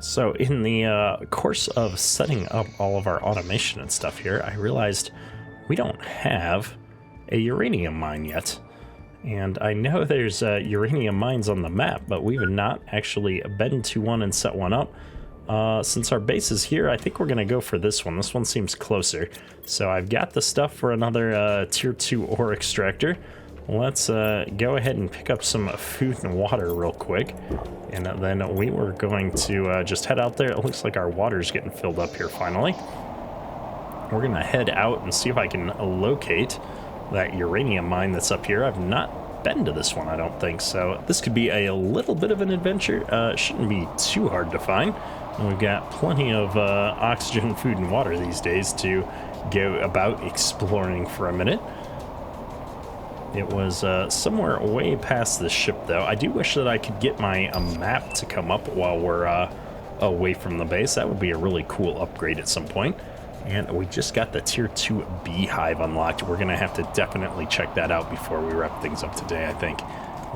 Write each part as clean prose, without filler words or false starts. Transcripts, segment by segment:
So in the course of setting up all of our automation and stuff here, I realized we don't have a uranium mine yet. And I know there's uranium mines on the map, but we've not actually been to one and set one up. Since our base is here, I think we're going to go for this one. This one seems closer. So I've got the stuff for another tier 2 ore extractor. Let's go ahead and pick up some food and water real quick. And then we were going to just head out there. It looks like our water's getting filled up here finally. We're going to head out and see if I can locate that uranium mine that's up here. I've not been to this one, I don't think. So this could be a little bit of an adventure. It shouldn't be too hard to find. And we've got plenty of oxygen, food, and water these days to go about exploring for a minute. It was somewhere way past this ship, though. I do wish that I could get my map to come up while we're away from the base. That would be a really cool upgrade at some point. And we just got the tier 2 beehive unlocked. We're going to have to definitely check that out before we wrap things up today, I think.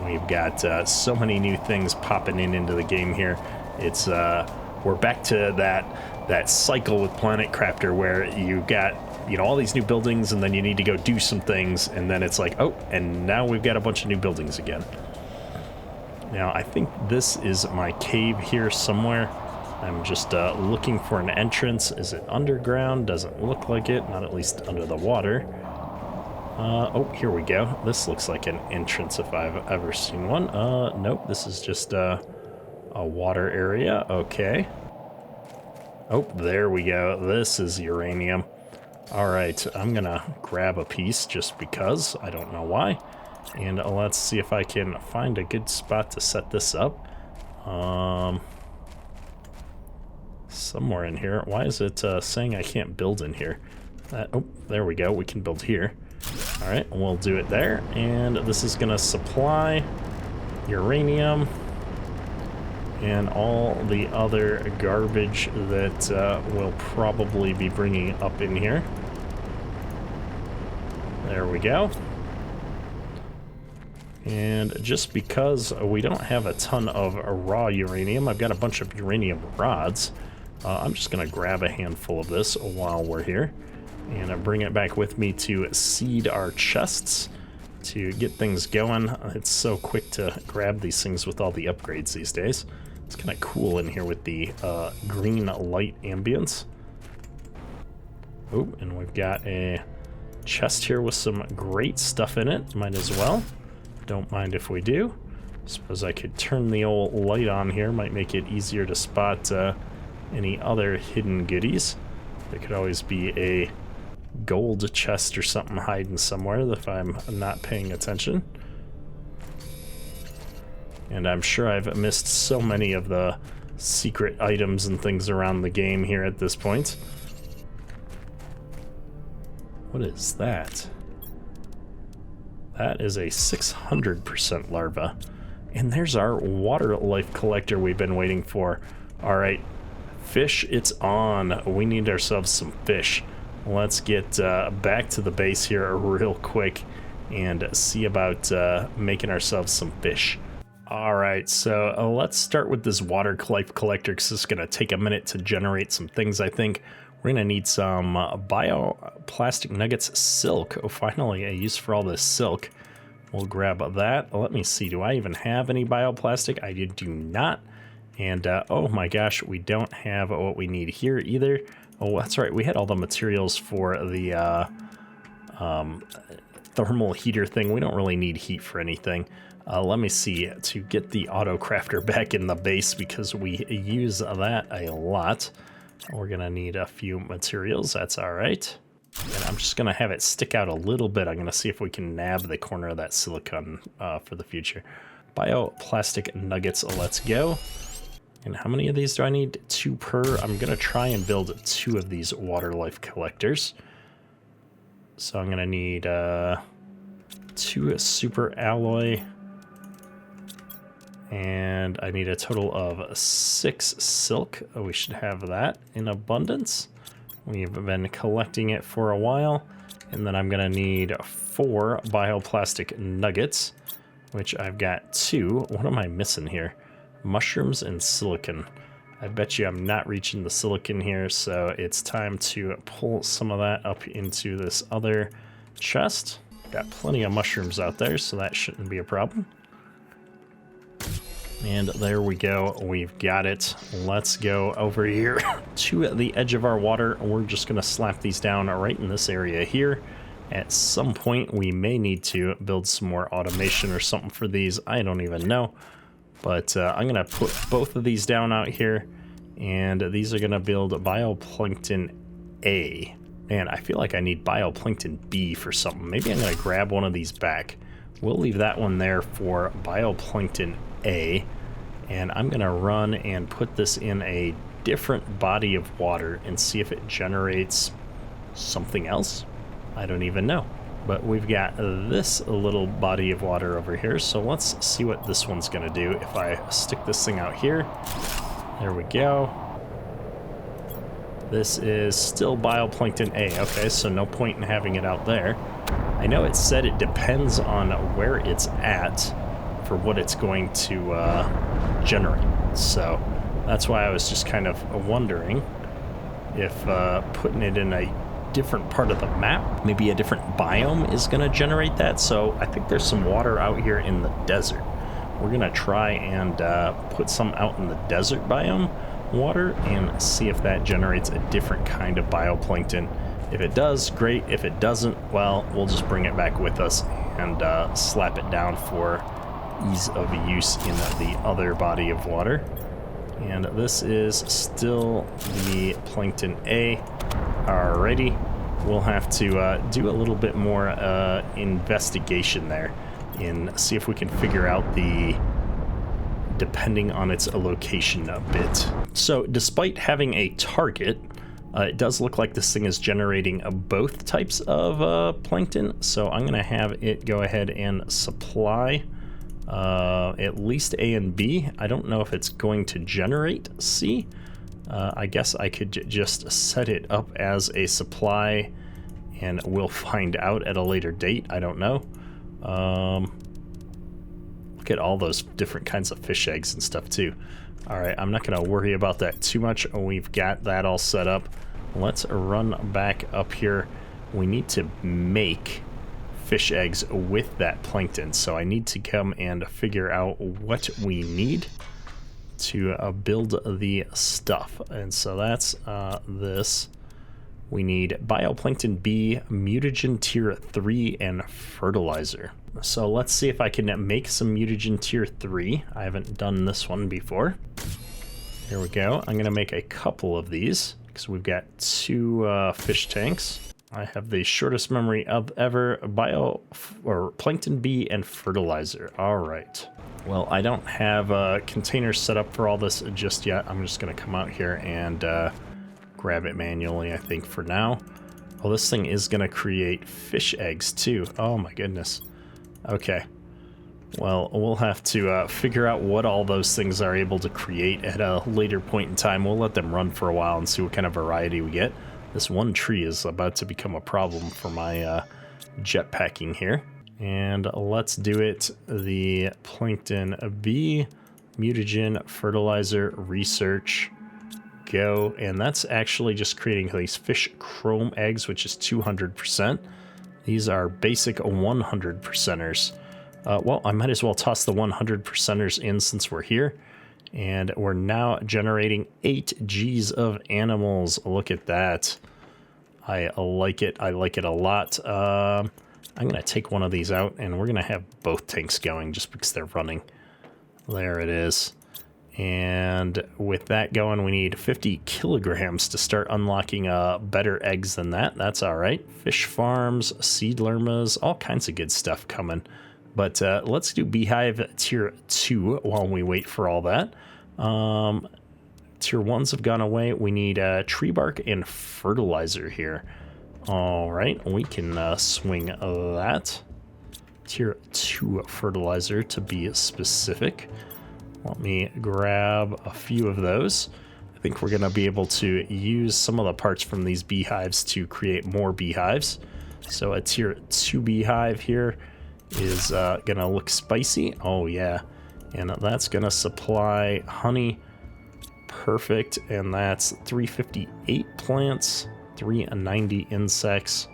We've got so many new things popping into the game here. It's we're back to that cycle with Planet Crafter where you got all these new buildings, and then you need to go do some things, and then it's like, oh, and now we've got a bunch of new buildings again. Now, I think this is my cave here somewhere. I'm just looking for an entrance. Is it underground? Doesn't look like it, not at least under the water. Oh, here we go. This looks like an entrance if I've ever seen one. Nope, this is just a water area. Okay. Oh, there we go. This is uranium. All right, I'm gonna grab a piece just because. I don't know why. And let's see if I can find a good spot to set this up. Somewhere in here. Why is it saying I can't build in here? Oh, there we go. We can build here. All right, we'll do it there. And this is gonna supply uranium and all the other garbage that we'll probably be bringing up in here. There we go. And just because we don't have a ton of raw uranium, I've got a bunch of uranium rods. I'm just going to grab a handful of this while we're here and bring it back with me to seed our chests to get things going. It's so quick to grab these things with all the upgrades these days. It's kind of cool in here with the green light ambience. Oh, and we've got a chest here with some great stuff in it. Might as well. Don't mind if we do. Suppose I could turn the old light on here. Might make it easier to spot any other hidden goodies. There could always be a gold chest or something hiding somewhere if I'm not paying attention. And I'm sure I've missed so many of the secret items and things around the game here at this point. What is that? That is a 600% larva. And there's our water life collector we've been waiting for. All right, fish, it's on. We need ourselves some fish. Let's get back to the base here real quick and see about making ourselves some fish. All right, so let's start with this water life collector because it's going to take a minute to generate some things, I think. We're going to need some bioplastic nuggets silk. Oh, finally, a use for all this silk. We'll grab that. Let me see. Do I even have any bioplastic? I do not. And, oh my gosh, we don't have what we need here either. Oh, that's right. We had all the materials for the thermal heater thing. We don't really need heat for anything. Let me see. To get the auto crafter back in the base, because we use that a lot, we're going to need a few materials. That's all right. And I'm just going to have it stick out a little bit. I'm going to see if we can nab the corner of that silicon for the future. Bioplastic nuggets, let's go. And how many of these do I need? 2 per. I'm going to try and build 2 of these water life collectors. So I'm going to need 2 super alloy. And I need a total of 6 silk. Oh, we should have that in abundance. We've been collecting it for a while. And then I'm going to need 4 bioplastic nuggets, which I've got 2. What am I missing here? Mushrooms and silicon. I bet you I'm not reaching the silicon here, so it's time to pull some of that up into this other chest. Got plenty of mushrooms out there, so that shouldn't be a problem. And there we go, we've got it. Let's go over here to the edge of our water. We're just gonna slap these down right in this area here. At some point, we may need to build some more automation or something for these. I don't even know. But I'm gonna put both of these down out here, and these are gonna build bioplankton A. Man, I feel like I need bioplankton B for something. Maybe I'm gonna grab one of these back. We'll leave that one there for bioplankton A, and I'm gonna run and put this in a different body of water and see if it generates something else. I don't even know. But we've got this little body of water over here, so let's see what this one's gonna do. If I stick this thing out here, there we go. This is still bioplankton A. Okay, so no point in having it out there. I know it said it depends on where it's at for what it's going to generate. So that's why I was just kind of wondering if putting it in a different part of the map, maybe a different biome, is going to generate that. So I think there's some water out here in the desert. We're going to try and put some out in the desert biome water and see if that generates a different kind of bioplankton. If it does, great. If it doesn't, well, we'll just bring it back with us and slap it down for ease of use in the other body of water. And this is still the plankton A. Alrighty, we'll have to do a little bit more investigation there and see if we can figure out the depending on its location a bit. So despite having a target, it does look like this thing is generating both types of plankton, so I'm gonna have it go ahead and supply at least A and B. I don't know if it's going to generate C. I guess I could just set it up as a supply and we'll find out at a later date. I don't know. Look at all those different kinds of fish eggs and stuff too. All right, I'm not gonna worry about that too much. We've got that all set up. Let's run back up here. We need to make fish eggs with that plankton, so I need to come and figure out what we need to build the stuff. And so that's this. We need bioplankton B, mutagen tier 3, and fertilizer. So let's see if I can make some mutagen tier 3. I haven't done this one before. Here we go. I'm gonna make a couple of these because we've got 2 fish tanks. I have the shortest memory of ever. Plankton B and fertilizer. All right. Well, I don't have containers set up for all this just yet. I'm just gonna come out here and grab it manually, I think, for now. Oh, this thing is gonna create fish eggs too. Oh my goodness. Okay. Well, we'll have to figure out what all those things are able to create at a later point in time. We'll let them run for a while and see what kind of variety we get. This one tree is about to become a problem for my jetpacking here. And let's do it the plankton B, mutagen, fertilizer, research, go. And that's actually just creating these fish chrome eggs, which is 200%. These are basic 100%ers. Well, I might as well toss the 100%ers in since we're here. And we're now generating 8 Gs of animals. Look at that. I like it. I like it a lot. I'm going to take one of these out, and we're going to have both tanks going just because they're running. There it is. And with that going, we need 50 kilograms to start unlocking better eggs than that. That's all right. Fish farms, seed lermas, all kinds of good stuff coming. But let's do beehive tier 2 while we wait for all that. Tier 1s have gone away. We need tree bark and fertilizer here. All right, we can swing that. Tier 2 fertilizer to be specific. Let me grab a few of those. I think we're gonna be able to use some of the parts from these beehives to create more beehives. So a tier 2 beehive here is gonna look spicy. Oh yeah, and that's gonna supply honey Perfect, and that's 358 plants, 390 insects.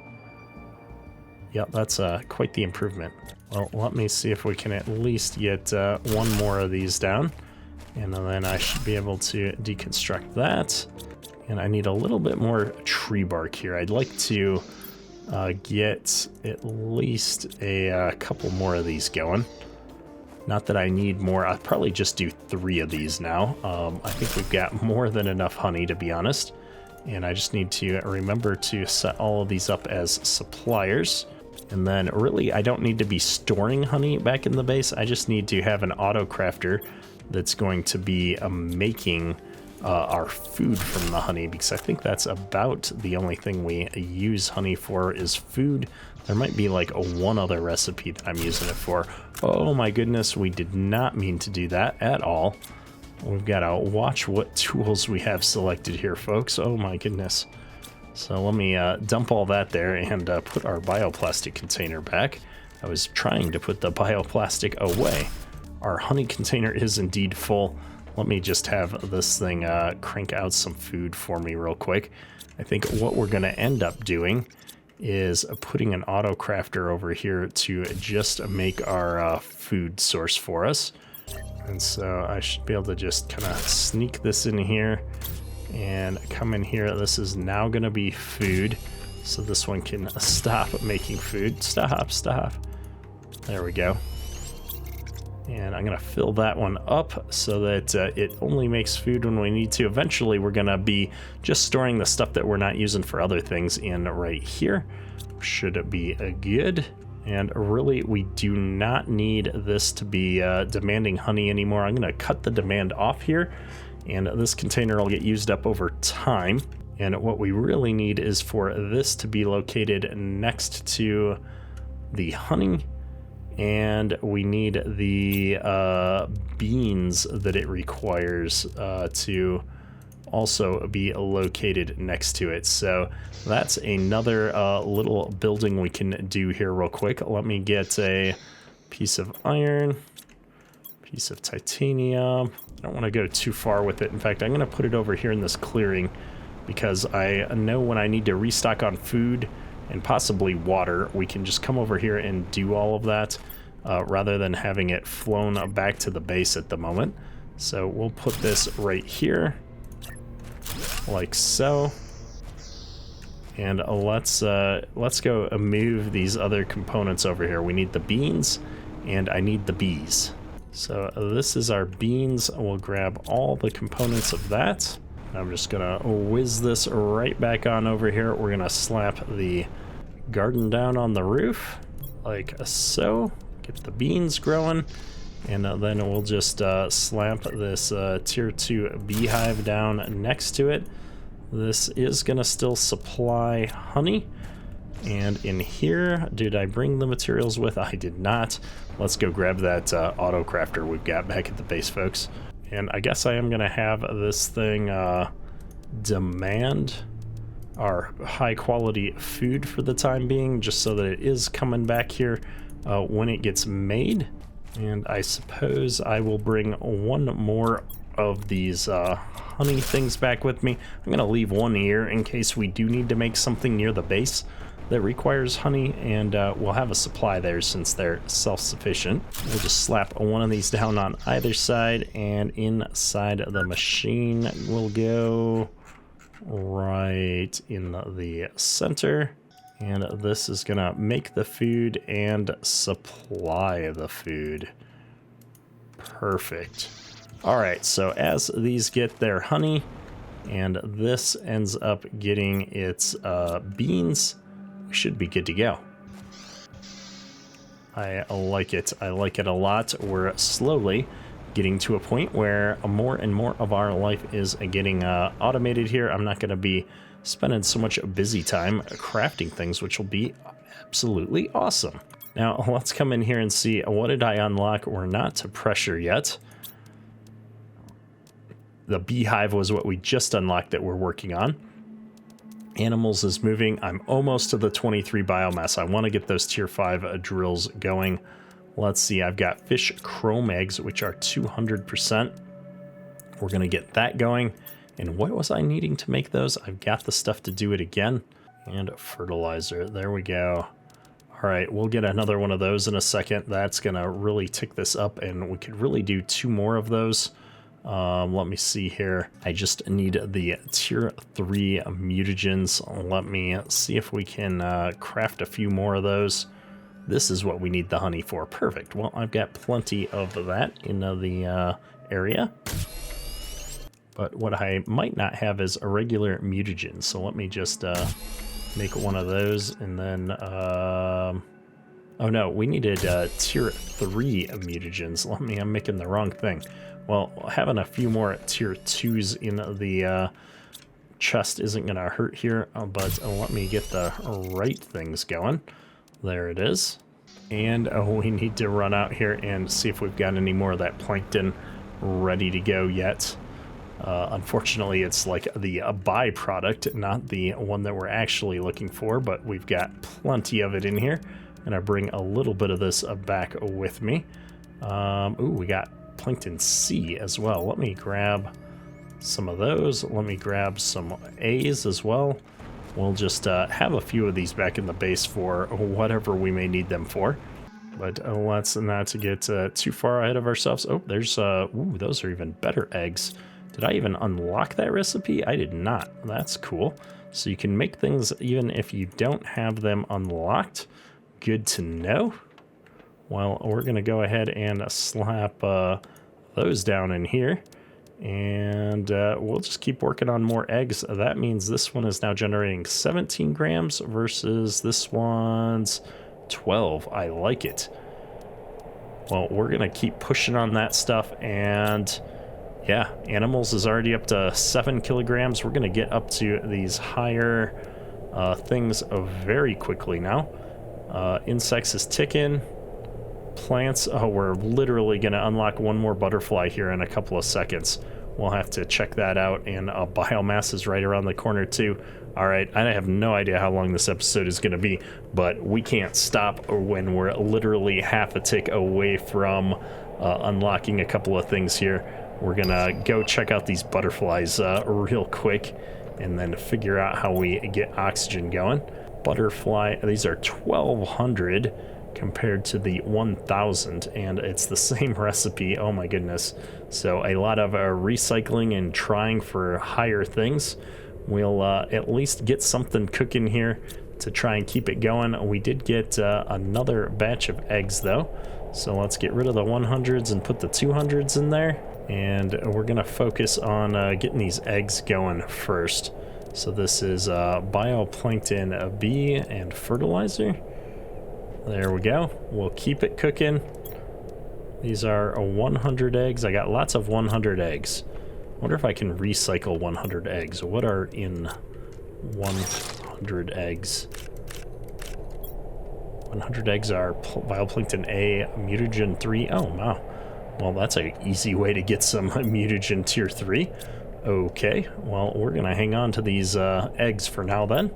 Yep, that's quite the improvement. Well, let me see if we can at least get one more of these down, and then I should be able to deconstruct that. And I need a little bit more tree bark here. I'd like to get at least a couple more of these going. Not that I need more. I'll probably just do 3 of these now. I think we've got more than enough honey, to be honest. And I just need to remember to set all of these up as suppliers. And then really, I don't need to be storing honey back in the base. I just need to have an auto crafter that's going to be making our food from the honey, because I think that's about the only thing we use honey for is food. There might be like one other recipe that I'm using it for. Oh my goodness, we did not mean to do that at all. We've got to watch what tools we have selected here, folks. Oh my goodness. So let me dump all that there and put our bioplastic container back. I was trying to put the bioplastic away. Our honey container is indeed full. Let me just have this thing crank out some food for me real quick. I think what we're going to end up doing is putting an auto crafter over here to just make our food source for us. And so I should be able to just kind of sneak this in here and come in here. This is now going to be food. So this one can stop making food. Stop. There we go. And I'm going to fill that one up so that it only makes food when we need to. Eventually, we're going to be just storing the stuff that we're not using for other things in right here. Should be good. And really, we do not need this to be demanding honey anymore. I'm going to cut the demand off here, and this container will get used up over time. And what we really need is for this to be located next to the honey. And we need the beans that it requires to also be located next to it. So that's another little building we can do here real quick. Let me get a piece of iron, piece of titanium. I don't want to go too far with it. In fact, I'm going to put it over here in this clearing because I know when I need to restock on food and possibly water, we can just come over here and do all of that rather than having it flown back to the base at the moment. So we'll put this right here like so. And let's go move these other components over here. We need the beans and I need the bees. So this is our beans. We'll grab all the components of that. I'm just gonna whiz this right back on over here. We're gonna slap the garden down on the roof like so. Get the beans growing, and then we'll just slap this tier 2 beehive down next to it. This is gonna still supply honey. And in here, did I bring the materials with? I did not. Let's go grab that auto crafter we've got back at the base, folks. And I guess I am gonna have this thing demand our high quality food for the time being, just so that it is coming back here when it gets made. And I suppose I will bring one more of these honey things back with me. I'm gonna leave one here in case we do need to make something near the base that requires honey, and we'll have a supply there since they're self-sufficient. We'll just slap one of these down on either side, and inside the machine will go right in the center. And this is gonna make the food and supply the food. Perfect. All right, so as these get their honey and this ends up getting its beans, we should be good to go. I like it. I like it a lot. We're slowly getting to a point where more and more of our life is getting automated here. I'm not going to be spending so much busy time crafting things, which will be absolutely awesome. Now, let's come in here and see, what did I unlock? We're not to pressure yet. The beehive was what we just unlocked that we're working on. Animals is moving. I'm almost to the 23 biomass. I want to get those tier 5 drills going. Let's see, I've got fish chrome eggs, which are 200%. We're going to get that going. And what was I needing to make those? I've got the stuff to do it again. And fertilizer. There we go. All right, we'll get another one of those in a second. That's going to really tick this up, and we could really do 2 more of those. Let me see here. I just need the tier 3 mutagens. Let me see if we can craft a few more of those. This is what we need the honey for. Perfect. Well, I've got plenty of that in the area. But what I might not have is a regular mutagen. So let me just make one of those, and then... oh no, we needed tier 3 mutagens. I'm making the wrong thing. Well, having a few more tier 2s in the chest isn't going to hurt here, but let me get the right things going. There it is. And we need to run out here and see if we've got any more of that plankton ready to go yet. Unfortunately, it's like the byproduct, not the one that we're actually looking for, but we've got plenty of it in here. And I bring a little bit of this back with me. Ooh, we got plankton C as well. Let me grab some of those. Let me grab some A's as well. We'll just have a few of these back in the base for whatever we may need them for. But let's not get too far ahead of ourselves. Oh, there's, ooh, those are even better eggs. Did I even unlock that recipe? I did not. That's cool. So you can make things even if you don't have them unlocked. Good to know. Well, we're going to go ahead and slap those down in here. And we'll just keep working on more eggs. That means this one is now generating 17 grams versus this one's 12. I like it. Well, we're going to keep pushing on that stuff. And yeah, animals is already up to 7 kilograms. We're going to get up to these higher things very quickly now. Insects is ticking. Plants, oh, we're literally going to unlock one more butterfly here in a couple of seconds. We'll have to check that out, and biomass is right around the corner too. All right, I have no idea how long this episode is going to be, but we can't stop when we're literally half a tick away from unlocking a couple of things here. We're going to go check out these butterflies real quick and then figure out how we get oxygen going. Butterfly, these are 1,200 compared to the 1,000, and it's the same recipe. Oh my goodness. So a lot of recycling and trying for higher things. We'll at least get something cooking here to try and keep it going. We did get another batch of eggs though, so let's get rid of the 100s and put the 200s in there, and we're gonna focus on getting these eggs going first. So this is bioplankton B and fertilizer. There we go. We'll keep it cooking. These are 100 eggs. I got lots of 100 eggs. Wonder if I can recycle 100 eggs. What are in 100 eggs? 100 eggs are bioplankton A, mutagen 3. Oh, wow. Well, that's an easy way to get some mutagen tier 3. Okay, well, we're going to hang on to these eggs for now then,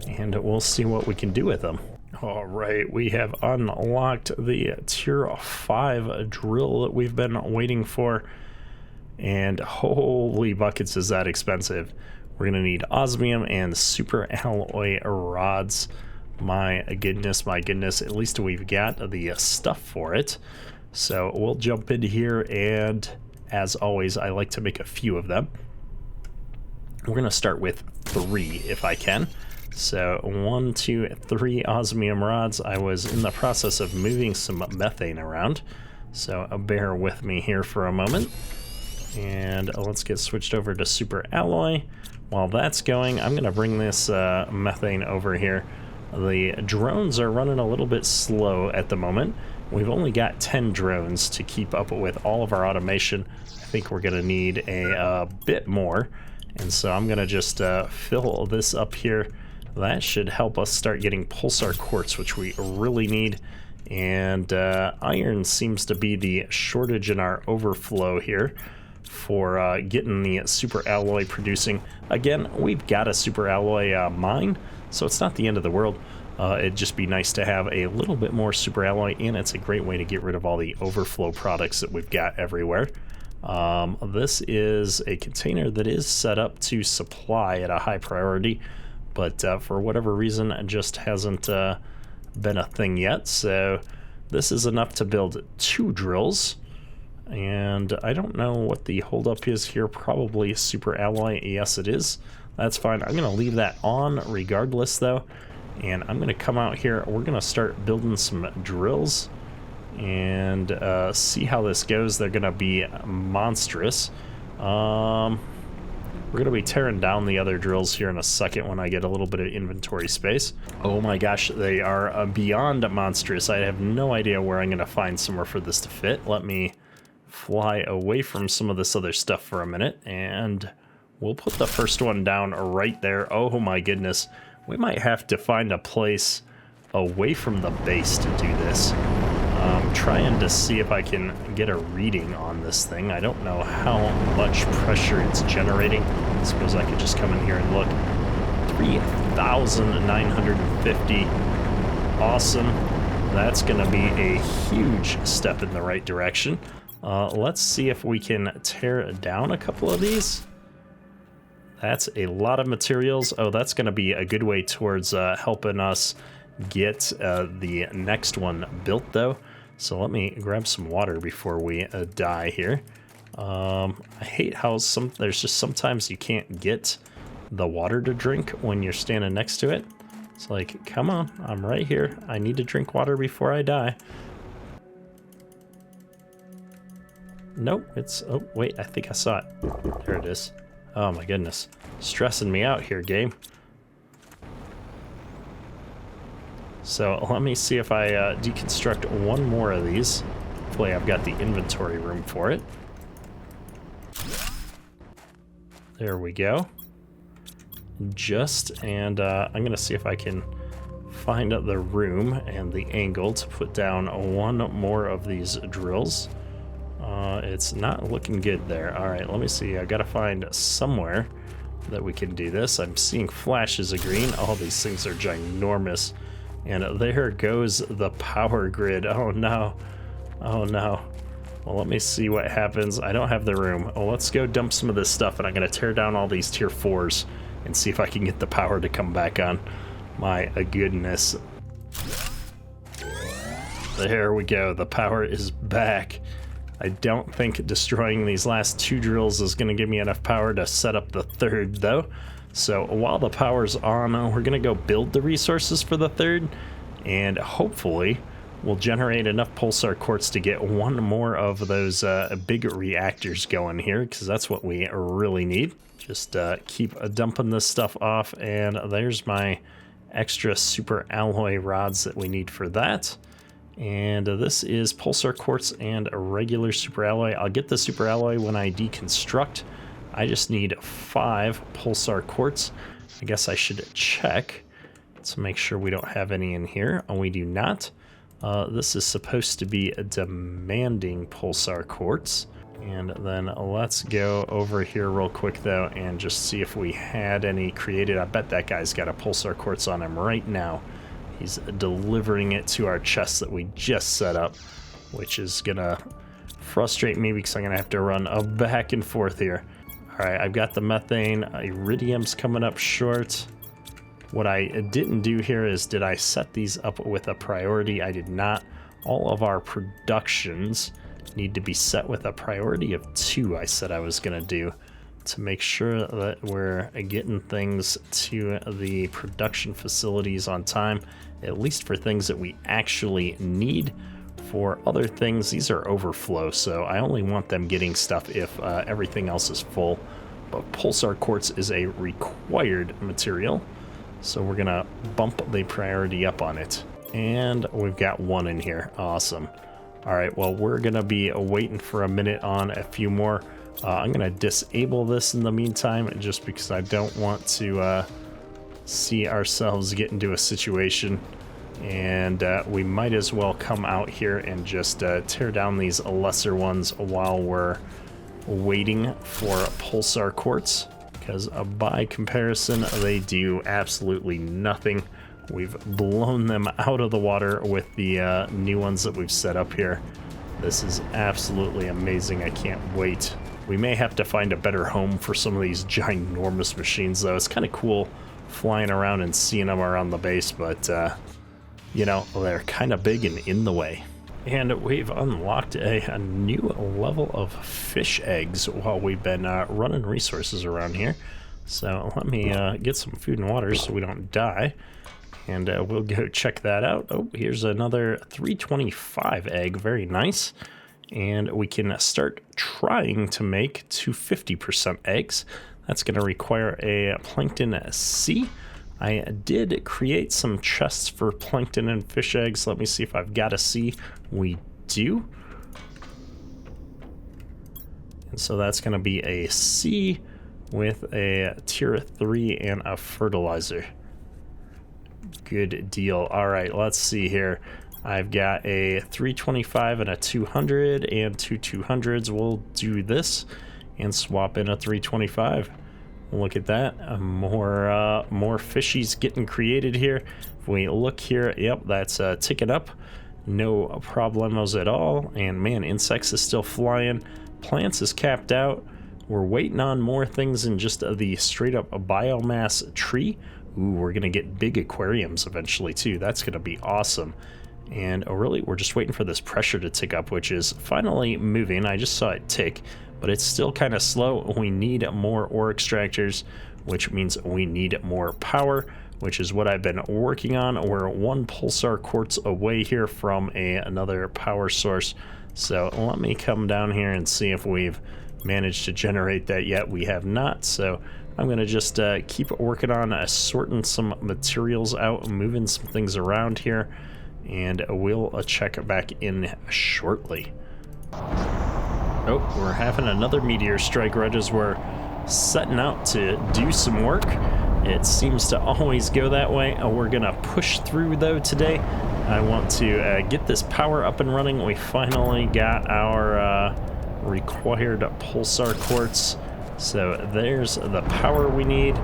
and we'll see what we can do with them. All right, we have unlocked the tier 5 drill that we've been waiting for, and holy buckets is that expensive. We're going to need osmium and super alloy rods. My goodness, at least we've got the stuff for it. So we'll jump in here, and as always, I like to make a few of them. We're going to start with 3 if I can. So 1, 2, 3 osmium rods. I was in the process of moving some methane around, so bear with me here for a moment. And let's get switched over to super alloy. While that's going, I'm going to bring this methane over here. The drones are running a little bit slow at the moment. We've only got 10 drones to keep up with all of our automation. I think we're going to need a bit more. And so I'm going to just fill this up here. That should help us start getting pulsar quartz, which we really need. And iron seems to be the shortage in our overflow here for getting the super alloy producing. Again, we've got a super alloy mine, so it's not the end of the world. It'd just be nice to have a little bit more super alloy, and it's a great way to get rid of all the overflow products that we've got everywhere. This is a container that is set up to supply at a high priority, but for whatever reason it just hasn't been a thing yet. So this is enough to build 2 drills, and I don't know what the holdup is here. Probably super alloy. Yes, it is. That's fine. I'm gonna leave that on regardless though, and I'm gonna come out here. We're gonna start building some drills and see how this goes. They're gonna be monstrous. We're gonna be tearing down the other drills here in a second when I get a little bit of inventory space. Oh my gosh, they are beyond monstrous. I have no idea where I'm gonna find somewhere for this to fit. Let me fly away from some of this other stuff for a minute, and we'll put the first one down right there. Oh my goodness, we might have to find a place away from the base to do this. Trying to see if I can get a reading on this thing. I don't know how much pressure it's generating. I suppose I could just come in here and look. 3,950. Awesome. That's going to be a huge step in the right direction. Let's see if we can tear down a couple of these. That's a lot of materials. Oh, that's going to be a good way towards helping us get the next one built though. So let me grab some water before we die here. I hate how there's just sometimes you can't get the water to drink when you're standing next to it. It's like, come on, I'm right here. I need to drink water before I die. Nope, oh wait, I think I saw it. There it is. Oh my goodness, stressing me out here, game. So let me see if I deconstruct one more of these. Hopefully I've got the inventory room for it. There we go. And I'm gonna see if I can find the room and the angle to put down one more of these drills. It's not looking good there. All right, let me see. I gotta find somewhere that we can do this. I'm seeing flashes of green. All these things are ginormous. And there goes the power grid. Oh no. Oh no. Well, let me see what happens. I don't have the room. Oh, let's go dump some of this stuff, and I'm gonna tear down all these tier 4s and see if I can get the power to come back on. My goodness. There we go. The power is back. I don't think destroying these last 2 drills is gonna give me enough power to set up the 3rd though. So while the power's on, we're gonna go build the resources for the 3rd, and hopefully we'll generate enough pulsar quartz to get one more of those big reactors going here, because that's what we really need. Just keep dumping this stuff off, and there's my extra super alloy rods that we need for that. And this is pulsar quartz and a regular super alloy. I'll get the super alloy when I deconstruct. I just need 5 pulsar quartz. I guess I should check to make sure we don't have any in here. Oh, we do not. This is supposed to be a demanding pulsar quartz. And then let's go over here real quick though and just see if we had any created. I bet that guy's got a pulsar quartz on him right now. He's delivering it to our chest that we just set up, which is gonna frustrate me because I'm gonna have to run back and forth here. All right, I've got the methane. Iridium's coming up short. What I didn't do here is, did I set these up with a priority? I did not. All of our productions need to be set with a priority of 2, I said I was gonna do, to make sure that we're getting things to the production facilities on time, at least for things that we actually need. For other things, these are overflow, so I only want them getting stuff if everything else is full. But pulsar quartz is a required material, so we're gonna bump the priority up on it. And we've got 1 in here. Awesome. All right, well, we're gonna be waiting for a minute on a few more. I'm gonna disable this in the meantime, just because I don't want to see ourselves get into a situation. And we might as well come out here and just tear down these lesser ones while we're waiting for pulsar quartz, because by comparison they do absolutely nothing. We've blown them out of the water with the new ones that we've set up here. This is absolutely amazing. I can't wait. We may have to find a better home for some of these ginormous machines, though. It's kind of cool flying around and seeing them around the base, but, you know, they're kind of big and in the way. And we've unlocked a new level of fish eggs while we've been running resources around here. So let me get some food and water so we don't die. And we'll go check that out. Oh, here's another 325 egg. Very nice. And we can start trying to make 250% eggs. That's going to require a plankton C. I did create some chests for plankton and fish eggs. Let me see if I've got a C. We do. And so that's going to be a C with a tier 3 and a fertilizer. Good deal. All right, let's see here. I've got a 325 and a 200 and two 200s. We'll do this and swap in a 325. Look at that. More fishies getting created here. If we look here, yep, that's ticking up. No problemos at all. And man, insects is still flying. Plants is capped out. We're waiting on more things than just the straight up biomass tree. Ooh, we're gonna get big aquariums eventually too. That's gonna be awesome. And really, we're just waiting for this pressure to tick up, which is finally moving. I just saw it tick, but it's still kind of slow. We need more ore extractors, which means we need more power, which is what I've been working on. We're one pulsar quartz away here from another power source. So let me come down here and see if we've managed to generate that yet. We have not, so I'm gonna just keep working on sorting some materials out, moving some things around here, and we'll check back in shortly. Oh, we're having another meteor strike right as we're setting out to do some work. It seems to always go that way. We're gonna push through though today. I want to get this power up and running. We finally got our required pulsar quartz. So there's the power we need,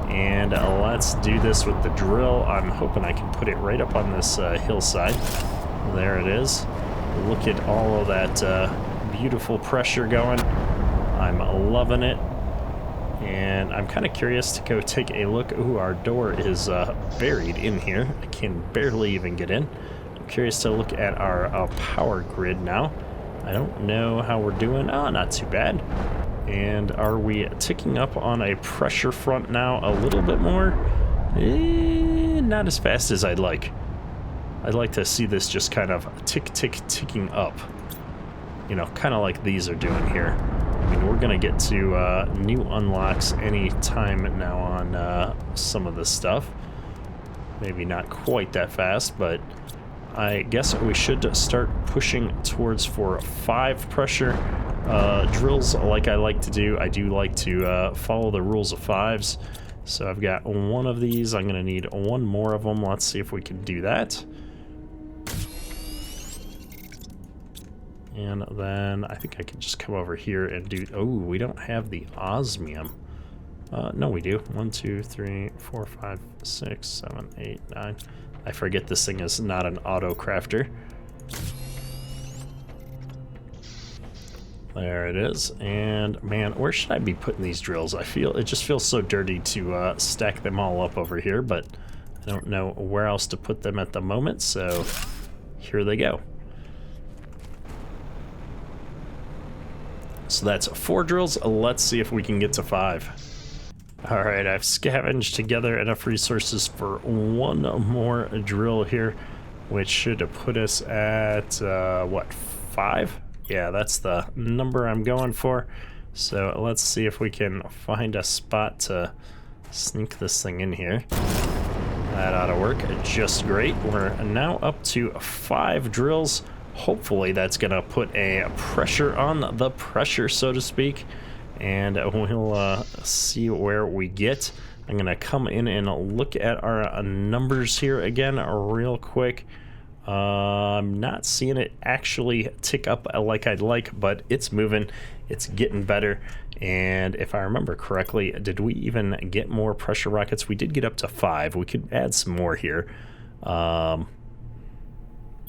and let's do this with the drill. I'm hoping I can put it right up on this hillside. There it is. Look at all of that beautiful pressure going. I'm loving it, and I'm kind of curious to go take a look. Ooh, our door is buried in here. I can barely even get in. I'm curious to look at our power grid now. I don't know how we're doing. Oh, not too bad. And are we ticking up on a pressure front now a little bit more? Not as fast as I'd like. I'd like to see this just kind of ticking up. You know, kind of like these are doing here. I mean, we're going to get to new unlocks any time now on some of this stuff. Maybe not quite that fast, but I guess we should start pushing towards for 5 pressure. Drills, like I like to do. I do like to follow the rules of 5s. So I've got one of these. I'm going to need one more of them. Let's see if we can do that. And then I think I can just come over here and do... Oh, we don't have the osmium. No, we do. 1, 2, 3, 4, 5, 6, 7, 8, 9. I forget this thing is not an auto crafter. There it is. And man, where should I be putting these drills? It just feels so dirty to stack them all up over here, but I don't know where else to put them at the moment, so here they go. So that's 4 drills. Let's see if we can get to 5. All right, I've scavenged together enough resources for one more drill here, which should put us at, what, 5? Yeah, that's the number I'm going for. So let's see if we can find a spot to sneak this thing in here. That ought to work just great. We're now up to 5 drills. Hopefully that's gonna put a pressure on the pressure, so to speak, and we'll see where we get. I'm gonna come in and look at our numbers here again real quick. I'm not seeing it actually tick up like I'd like, but it's moving, it's getting better. And if I remember correctly, did we even get more pressure rockets? We did get up to 5. We could add some more here.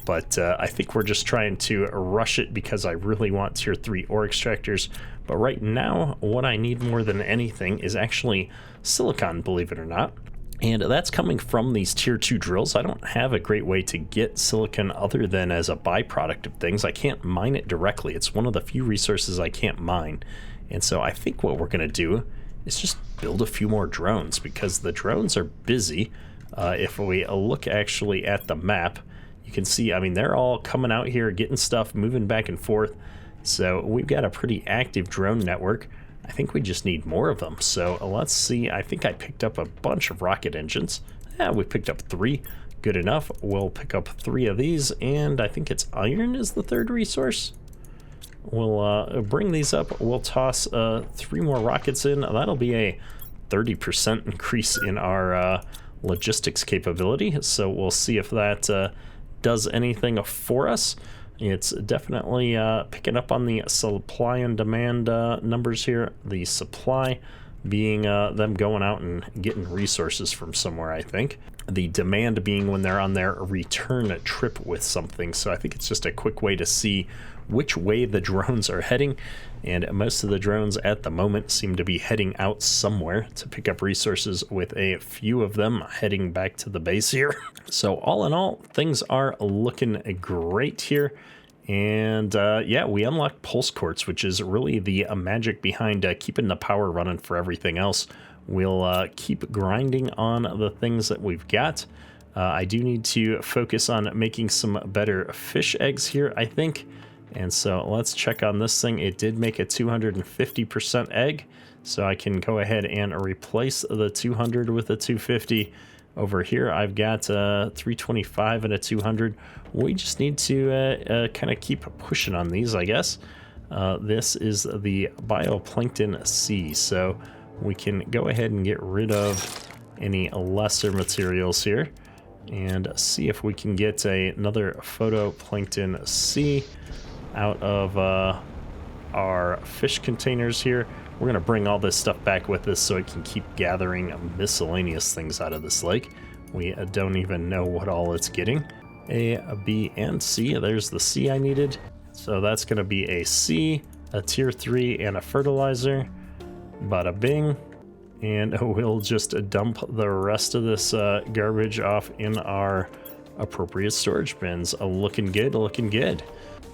but I think we're just trying to rush it because I really want tier 3 ore extractors. But right now, what I need more than anything is actually silicon, believe it or not. And that's coming from these tier 2 drills. I don't have a great way to get silicon other than as a byproduct of things. I can't mine it directly. It's one of the few resources I can't mine. And so I think what we're going to do is just build a few more drones, because the drones are busy. If we look actually at the map, you can see, I mean, they're all coming out here, getting stuff, moving back and forth. So we've got a pretty active drone network. I think we just need more of them. So let's see. I think I picked up a bunch of rocket engines. Yeah, we picked up 3. Good enough. We'll pick up 3 of these, and I think it's iron is the third resource. We'll bring these up. We'll toss 3 more rockets in. That'll be a 30% increase in our logistics capability. So we'll see if that does anything for us. It's definitely picking up on the supply and demand numbers here. The supply being them going out and getting resources from somewhere, I think. The demand being when they're on their return trip with something. So I think it's just a quick way to see which way the drones are heading. And most of the drones at the moment seem to be heading out somewhere to pick up resources, with a few of them heading back to the base here. So all in all, things are looking great here. And yeah, we unlocked pulse quartz, which is really the magic behind keeping the power running for everything else. We'll keep grinding on the things that we've got. I do need to focus on making some better fish eggs here, I think. And so let's check on this thing. It did make a 250% egg, so I can go ahead and replace the 200 with a 250. Over here, I've got 325 and a 200. We just need to kind of keep pushing on these, I guess. This is the bioplankton C, so we can go ahead and get rid of any lesser materials here and see if we can get another photoplankton C out of our fish containers here. We're going to bring all this stuff back with us so it can keep gathering miscellaneous things out of this lake. We don't even know what all it's getting. A, B, and C. There's the C I needed. So that's going to be a C, a tier 3, and a fertilizer. Bada bing. And we'll just dump the rest of this garbage off in our appropriate storage bins. Looking good, looking good.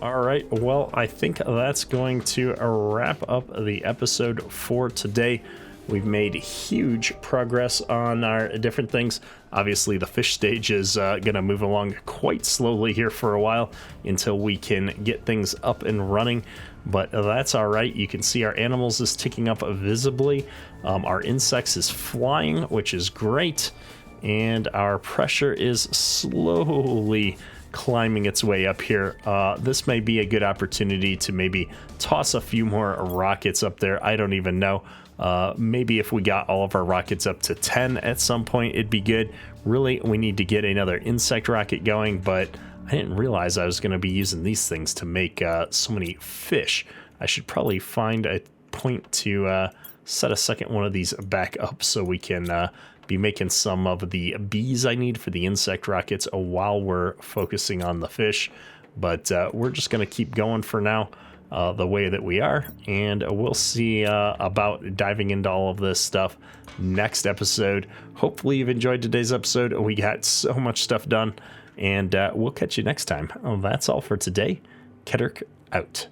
All right, well, I think that's going to wrap up the episode for today. We've made huge progress on our different things. Obviously, the fish stage is going to move along quite slowly here for a while until we can get things up and running. But that's all right. You can see our animals is ticking up visibly. Our insects is flying, which is great. And our pressure is slowly climbing its way up here. This may be a good opportunity to maybe toss a few more rockets up there. I don't even know. Maybe if we got all of our rockets up to 10 at some point, it'd be good. Really, we need to get another insect rocket going, but I didn't realize I was going to be using these things to make so many fish. I should probably find a point to set a second one of these back up so we can be making some of the bees I need for the insect rockets while we're focusing on the fish. But we're just going to keep going for now the way that we are, and we'll see about diving into all of this stuff next episode. Hopefully you've enjoyed today's episode. We got so much stuff done, and we'll catch you next time. That's all for today. Keterk out.